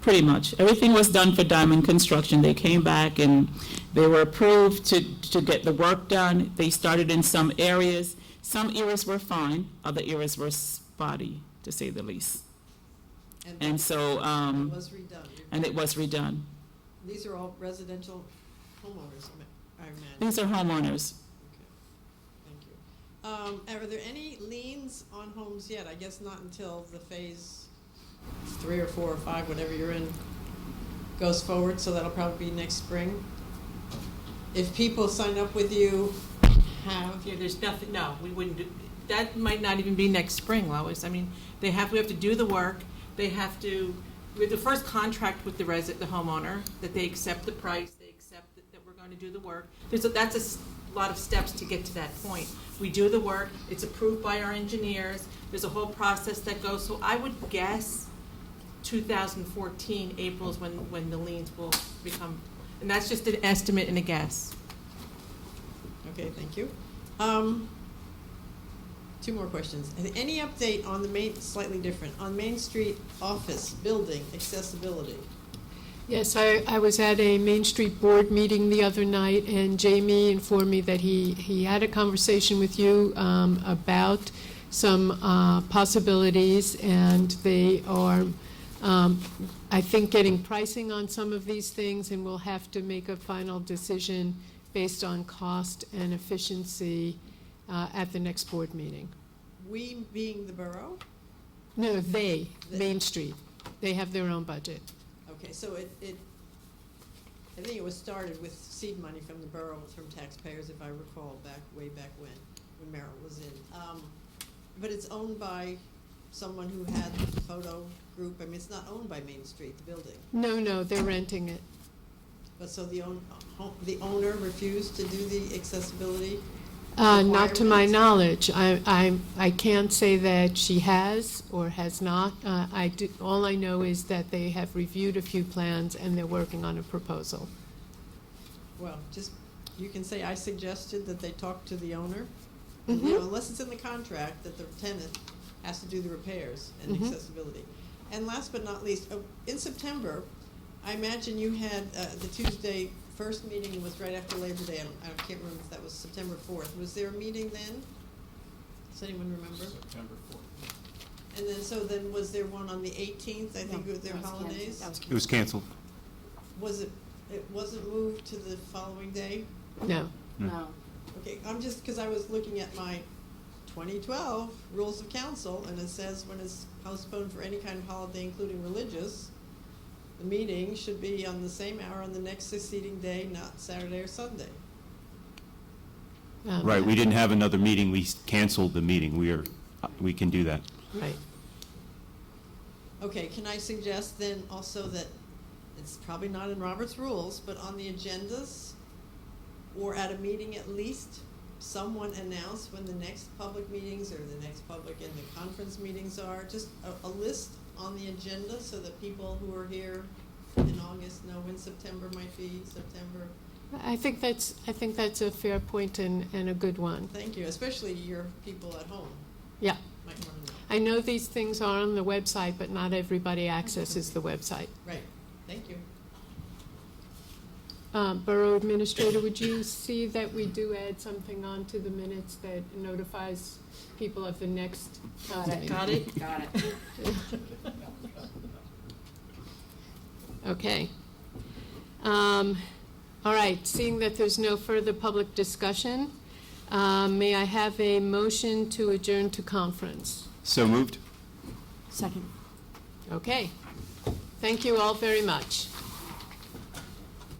pretty much. Everything was done for Diamond Construction. They came back, and they were approved to get the work done. They started in some areas. Some areas were fine, other areas were spotty, to say the least. And so,
it was redone.
And it was redone.
These are all residential homeowners, I imagine.
These are homeowners.
Okay, thank you. Are there any liens on homes yet? I guess not until the phase 3 or 4 or 5, whatever you're in, goes forward, so that'll probably be next spring. If people sign up with you,
Yeah, there's nothing, no, we wouldn't do, that might not even be next spring, Lois. I mean, we have to do the work, we have the first contract with the homeowner, that they accept the price, they accept that we're going to do the work. That's a lot of steps to get to that point. We do the work, it's approved by our engineers, there's a whole process that goes, so I would guess 2014, April is when the liens will become, and that's just an estimate and a guess.
Okay, thank you. 2 more questions. Any update on slightly different, on Main Street office building accessibility?
Yes, I was at a Main Street Board meeting the other night, and Jamie informed me that he had a conversation with you about some possibilities, and they are, I think, getting pricing on some of these things, and we'll have to make a final decision based on cost and efficiency at the next board meeting.
We being the borough?
No, Main Street. They have their own budget.
Okay, so I think it was started with seed money from the borough, from taxpayers, if I recall, way back when Merrill was in. But it's owned by someone who had the photo group. I mean, it's not owned by Main Street, the building.
No, they're renting it.
But so the owner refused to do the accessibility?
Not to my knowledge. I can't say that she has or has not. All I know is that they have reviewed a few plans and they're working on a proposal.
Well, you can say I suggested that they talk to the owner.
Mm-hmm.
You know, unless it's in the contract that the tenant has to do the repairs and accessibility. And last but not least, in September, I imagine you had the Tuesday first meeting was right after Labor Day. I can't remember if that was September 4th. Was there a meeting then? Does anyone remember?
September 4th.
And then was there one on the 18th? I think it was their holidays.
It was canceled.
Was it wasn't moved to the following day?
No.
No.
Okay, I'm just, because I was looking at my 2012 Rules of Council, and it says when it's postponed for any kind of holiday, including religious, the meeting should be on the same hour on the next succeeding day, not Saturday or Sunday.
Right, we didn't have another meeting, we canceled the meeting. We can do that.
Right.
Okay, can I suggest then also that it's probably not in Robert's rules, but on the agendas, or at a meeting at least, someone announce when the next public meetings or the next public and the conference meetings are, just a list on the agenda so that people who are here in August know when September might be, September.
I think that's a fair point and a good one.
Thank you, especially your people at home
Yeah.
might want to know.
I know these things are on the website, but not everybody accesses the website.
Right, thank you.
Borough Administrator, would you see that we do add something onto the minutes that notifies people of the next?
Got it.
Got it?
Got it.
Okay. All right, seeing that there's no further public discussion, may I have a motion to adjourn to conference?
So moved?
Second.
Okay. Thank you all very much.